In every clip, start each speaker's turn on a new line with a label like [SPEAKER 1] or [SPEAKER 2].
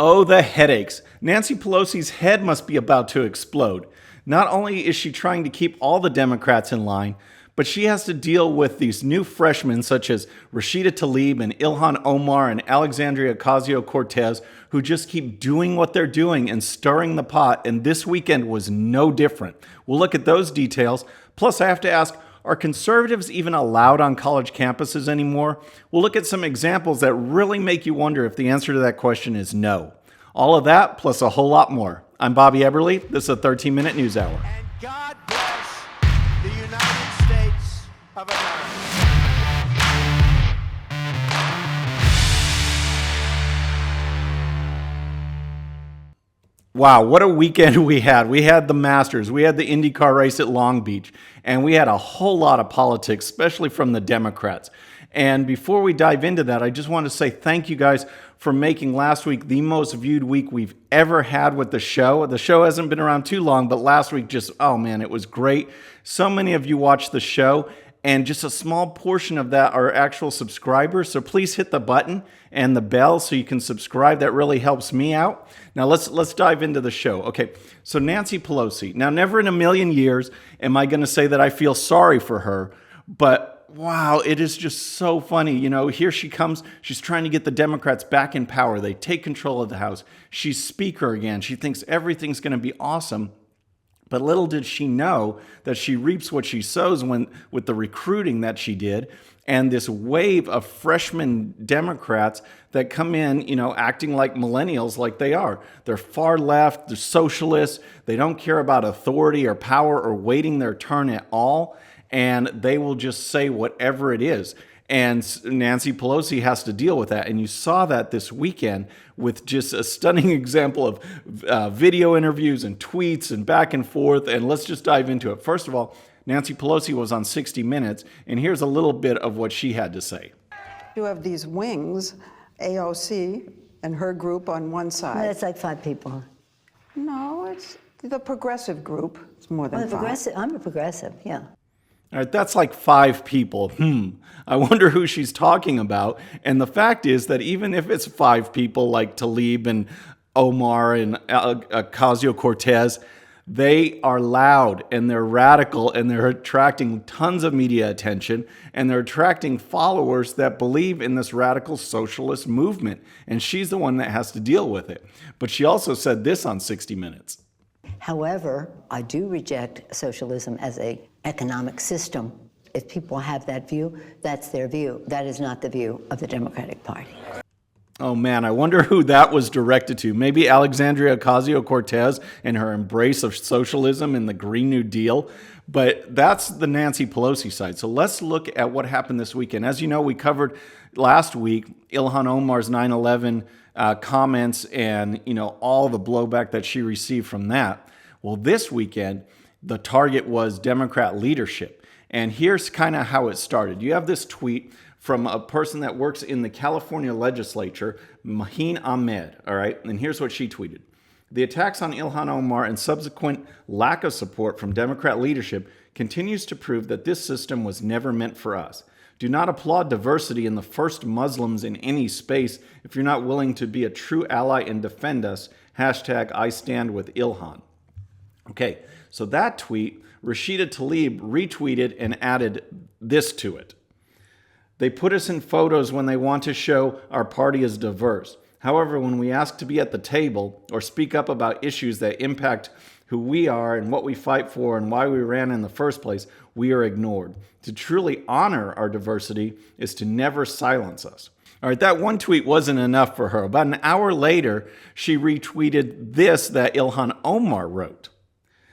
[SPEAKER 1] Oh, the headaches. Nancy Pelosi's head must be about to explode. Not only is she trying to keep all the Democrats in line, but she has to deal with these new freshmen such as Rashida Tlaib and Ilhan Omar and Alexandria Ocasio-Cortez who just keep doing what they're doing and stirring the pot, and this weekend was no different. We'll look at those details. Plus, I have to ask, are conservatives even allowed on college campuses anymore? We'll look at some examples that really make you wonder if the answer to that question is no. All of that, plus a whole lot more. I'm Bobby Eberle. This is a 13-minute news hour.
[SPEAKER 2] And God bless the United States of America.
[SPEAKER 1] Wow, what a weekend we had. We had the Masters, we had the IndyCar race at Long Beach, and we had a whole lot of politics, especially from the Democrats. And before we dive into that, I just want to say thank you guys for making last week the most viewed week we've ever had with the show. The show hasn't been around too long, but last week just, oh man, it was great. So many of you watched the show, and just a small portion of that are actual subscribers. So please hit the button and the bell so you can subscribe. That really helps me out. Now let's dive into the show. Okay, so Nancy Pelosi. Now, never in a million years am I going to say that I feel sorry for her, but wow, it is just so funny. You know, here she comes. She's trying to get the Democrats back in power. They take control of the House. She's speaker again. She thinks everything's going to be awesome. But little did she know that she reaps what she sows with the recruiting that she did and this wave of freshman Democrats that come in, you know, acting like millennials like they are. They're far left, they're socialists, they don't care about authority or power or waiting their turn at all, and they will just say whatever it is. And Nancy Pelosi has to deal with that. And you saw that this weekend with just a stunning example of video interviews and tweets and back and forth. And let's just dive into it. First of all, Nancy Pelosi was on 60 Minutes, and here's a little bit of what she had to say.
[SPEAKER 3] You have these wings, AOC and her group on one side.
[SPEAKER 4] That's like 5 people.
[SPEAKER 3] No, it's the progressive group. It's more than
[SPEAKER 4] Well,
[SPEAKER 3] 5.
[SPEAKER 4] I'm a progressive, yeah.
[SPEAKER 1] All right, that's like 5 people. I wonder who she's talking about. And the fact is that even if it's 5 people like Tlaib and Omar and Ocasio-Cortez, they are loud and they're radical and they're attracting tons of media attention and they're attracting followers that believe in this radical socialist movement. And she's the one that has to deal with it. But she also said this on 60 Minutes.
[SPEAKER 4] However, I do reject socialism as an economic system. If people have that view, that's their view. That is not the view of the Democratic Party.
[SPEAKER 1] Oh man, I wonder who that was directed to. Maybe Alexandria Ocasio-Cortez and her embrace of socialism and the Green New Deal. But that's the Nancy Pelosi side. So let's look at what happened this weekend. As you know, we covered last week Ilhan Omar's 9/11 comments and, you know, all the blowback that she received from that. Well, this weekend, the target was Democrat leadership. And here's kind of how it started. You have this tweet from a person that works in the California legislature, Ilhan Omar, all right? And here's what she tweeted. The attacks on Ilhan Omar and subsequent lack of support from Democrat leadership continues to prove that this system was never meant for us. Do not applaud diversity in the first Muslims in any space if you're not willing to be a true ally and defend us. Hashtag I stand with Ilhan. Okay, so that tweet, Rashida Tlaib retweeted and added this to it. They put us in photos when they want to show our party is diverse. However, when we ask to be at the table or speak up about issues that impact who we are and what we fight for and why we ran in the first place, we are ignored. To truly honor our diversity is to never silence us. All right, that one tweet wasn't enough for her. About an hour later, she retweeted this that Ilhan Omar wrote.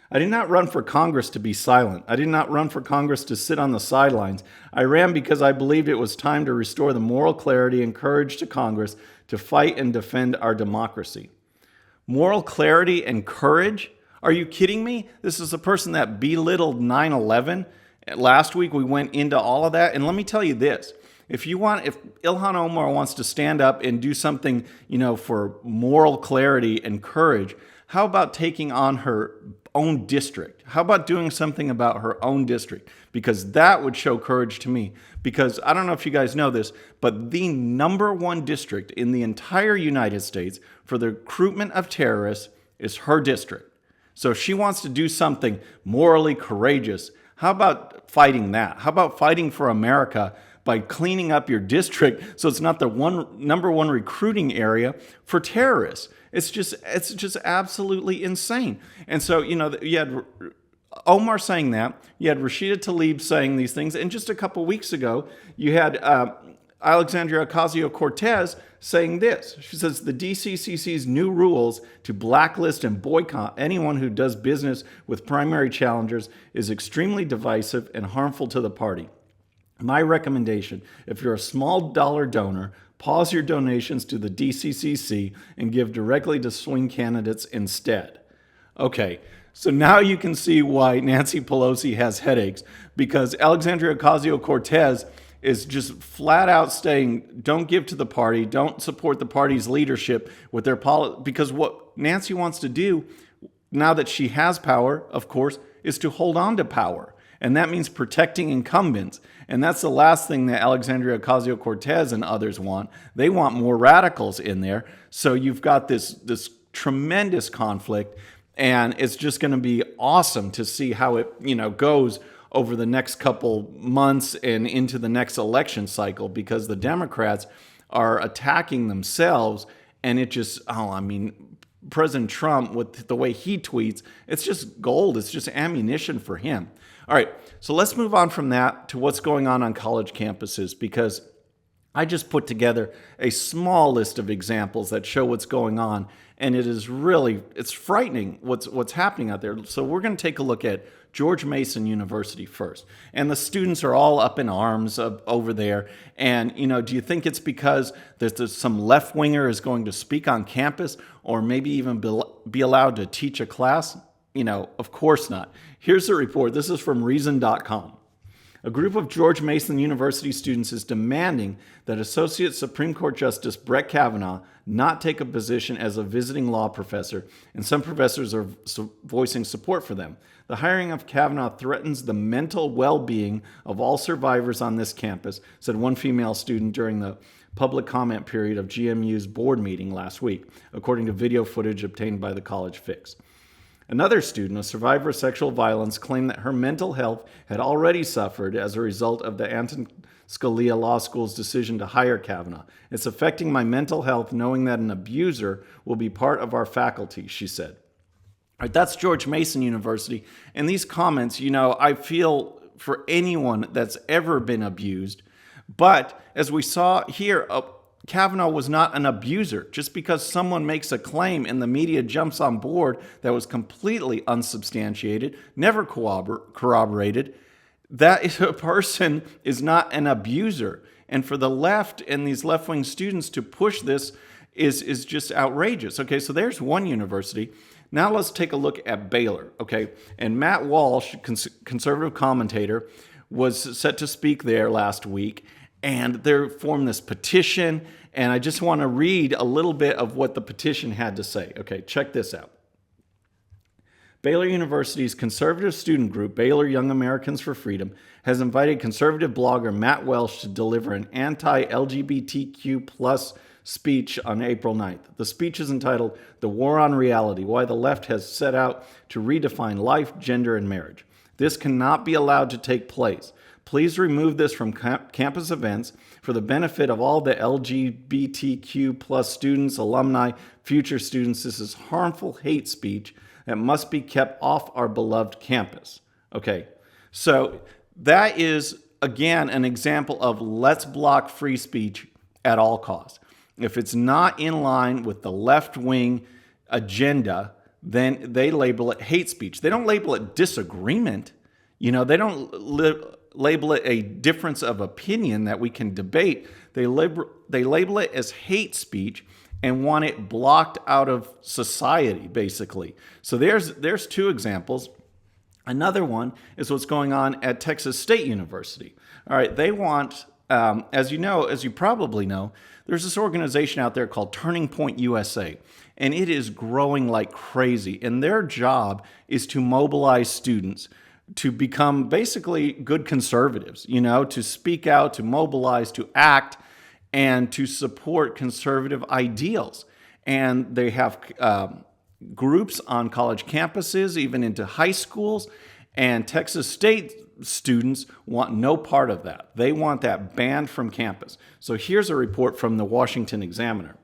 [SPEAKER 1] I did not run for Congress to be silent. I did not run for Congress to sit on the sidelines. I ran because I believed it was time to restore the moral clarity and courage to Congress to fight and defend our democracy. Moral clarity and courage? Are you kidding me? This is a person that belittled 9/11. Last week we went into all of that. And let me tell you this. If Ilhan Omar wants to stand up and do something, you know, for moral clarity and courage, How about taking on her own district? How about doing something about her own district? Because that would show courage to me. Because I don't know if you guys know this, but the number one district in the entire United States for the recruitment of terrorists is her district. So if she wants to do something morally courageous, how about fighting that? How about fighting for America by cleaning up your district so it's not the number one recruiting area for terrorists? It's just absolutely insane. And so, you had Omar saying that, you had Rashida Tlaib saying these things, and just a couple weeks ago, you had Alexandria Ocasio-Cortez saying this. She says the DCCC's new rules to blacklist and boycott anyone who does business with primary challengers is extremely divisive and harmful to the party. My recommendation, if you're a small dollar donor, pause your donations to the DCCC and give directly to swing candidates instead. Okay, so now you can see why Nancy Pelosi has headaches, because Alexandria Ocasio-Cortez is just flat out saying, don't give to the party, don't support the party's leadership with their because what Nancy wants to do, now that she has power, of course, is to hold on to power. And that means protecting incumbents. And that's the last thing that Alexandria Ocasio-Cortez and others want. They want more radicals in there. So you've got this tremendous conflict, and it's just going to be awesome to see how it goes over the next couple months and into the next election cycle, because the Democrats are attacking themselves, and it just, President Trump, with the way he tweets, it's just gold. It's just ammunition for him. All right, so let's move on from that to what's going on college campuses, because I just put together a small list of examples that show what's going on, and it's frightening what's happening out there. So we're going to take a look at George Mason University first. And the students are all up in arms over there. And, do you think it's because there's some left-winger is going to speak on campus, or maybe even be allowed to teach a class? Of course not. Here's the report. This is from Reason.com. A group of George Mason University students is demanding that Associate Supreme Court Justice Brett Kavanaugh not take a position as a visiting law professor, and some professors are voicing support for them. The hiring of Kavanaugh threatens the mental well-being of all survivors on this campus, said one female student during the public comment period of GMU's board meeting last week, according to video footage obtained by the College Fix. Another student, a survivor of sexual violence, claimed that her mental health had already suffered as a result of the Anton Scalia Law School's decision to hire Kavanaugh. It's affecting my mental health knowing that an abuser will be part of our faculty, she said. All right, that's George Mason University. And these comments, I feel for anyone that's ever been abused. But as we saw here, Kavanaugh was not an abuser. Just because someone makes a claim and the media jumps on board that was completely unsubstantiated, never corroborated, that person is not an abuser. And for the left and these left-wing students to push this is just outrageous. Okay, so there's one university. Now let's take a look at Baylor. Okay, and Matt Walsh, conservative commentator, was set to speak there last week. And they formed this petition, and I just want to read a little bit of what the petition had to say. Okay, check this out. Baylor University's conservative student group, Baylor Young Americans for Freedom, has invited conservative blogger Matt Welsh to deliver an anti-LGBTQ plus speech on April 9th. The speech is entitled "The War on Reality: Why the Left Has Set Out to Redefine Life, Gender, and Marriage." This cannot be allowed to take place. Please remove this from campus events for the benefit of all the LGBTQ plus students, alumni, future students. This is harmful hate speech that must be kept off our beloved campus. Okay, so that is, again, an example of let's block free speech at all costs. If it's not in line with the left-wing agenda, then they label it hate speech. They don't label it disagreement. They don't label it a difference of opinion that we can debate. They label it as hate speech and want it blocked out of society, basically. So there's two examples. Another one is what's going on at Texas State University. All right, they want as you probably know, there's this organization out there called Turning Point USA, and it is growing like crazy. And their job is to mobilize students to become basically good conservatives, to speak out, to mobilize, to act, and to support conservative ideals. And they have groups on college campuses, even into high schools, and Texas State students want no part of that. They want that banned from campus. So here's a report from the Washington Examiner.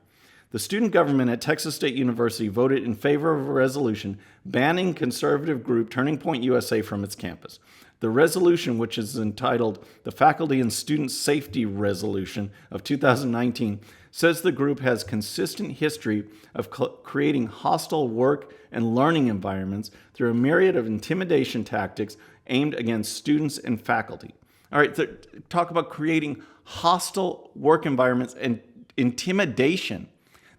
[SPEAKER 1] The student government at Texas State University voted in favor of a resolution banning conservative group Turning Point USA from its campus. The resolution, which is entitled the Faculty and Student Safety Resolution of 2019, says the group has consistent history of creating hostile work and learning environments through a myriad of intimidation tactics aimed against students and faculty. All right, talk about creating hostile work environments and intimidation.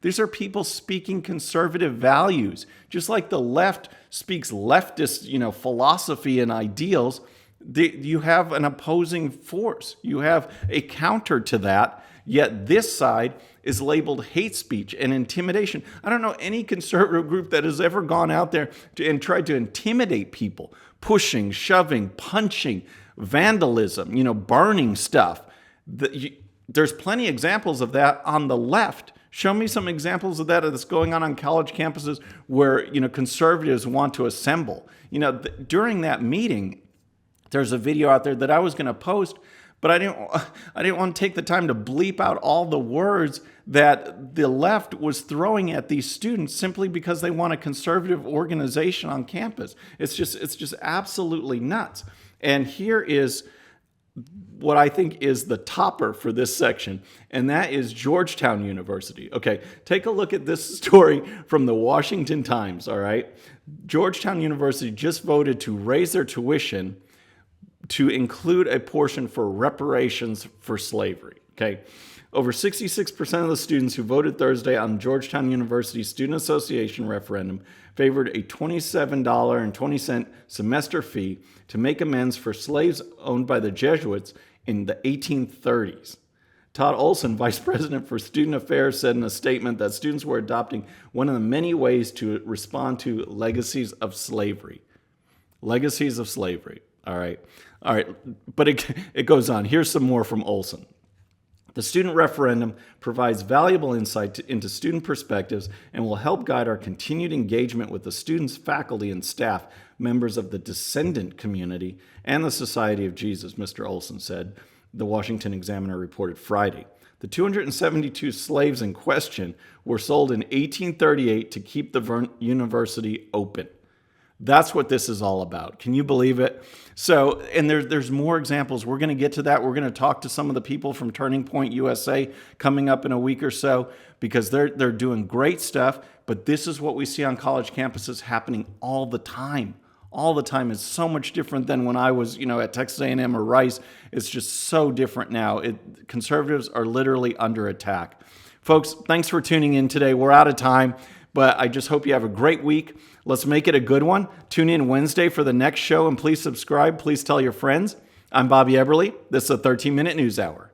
[SPEAKER 1] These are people speaking conservative values. Just like the left speaks leftist, philosophy and ideals, you have an opposing force. You have a counter to that, yet this side is labeled hate speech and intimidation. I don't know any conservative group that has ever gone out there and tried to intimidate people, pushing, shoving, punching, vandalism, burning stuff. There's plenty of examples of that on the left. Show me some examples of that that's going on college campuses where, conservatives want to assemble. During that meeting, there's a video out there that I was going to post, but I didn't want to take the time to bleep out all the words that the left was throwing at these students simply because they want a conservative organization on campus. It's just absolutely nuts. And here is what I think is the topper for this section, and that is Georgetown University. Okay, take a look at this story from the Washington Times, all right? Georgetown University just voted to raise their tuition to include a portion for reparations for slavery, okay? Over 66% of the students who voted Thursday on Georgetown University's Student Association referendum favored a $27.20 semester fee to make amends for slaves owned by the Jesuits in the 1830s. Todd Olson, vice president for student affairs, said in a statement that students were adopting one of the many ways to respond to legacies of slavery. Legacies of slavery. All right. But it goes on. Here's some more from Olson. The student referendum provides valuable insight into student perspectives and will help guide our continued engagement with the students, faculty, and staff, members of the descendant community, and the Society of Jesus, Mr. Olson said, the Washington Examiner reported Friday. The 272 slaves in question were sold in 1838 to keep the university open. That's what this is all about. Can you believe it? So, and there's more examples. We're going to get to that. We're going to talk to some of the people from Turning Point USA coming up in a week or so because they're doing great stuff. But this is what we see on college campuses happening all the time. All the time. It's so much different than when I was, at Texas A&M or Rice. It's just so different now. Conservatives are literally under attack. Folks, thanks for tuning in today. We're out of time. But I just hope you have a great week. Let's make it a good one. Tune in Wednesday for the next show, and please subscribe. Please tell your friends. I'm Bobby Eberly. This is a 13-Minute News Hour.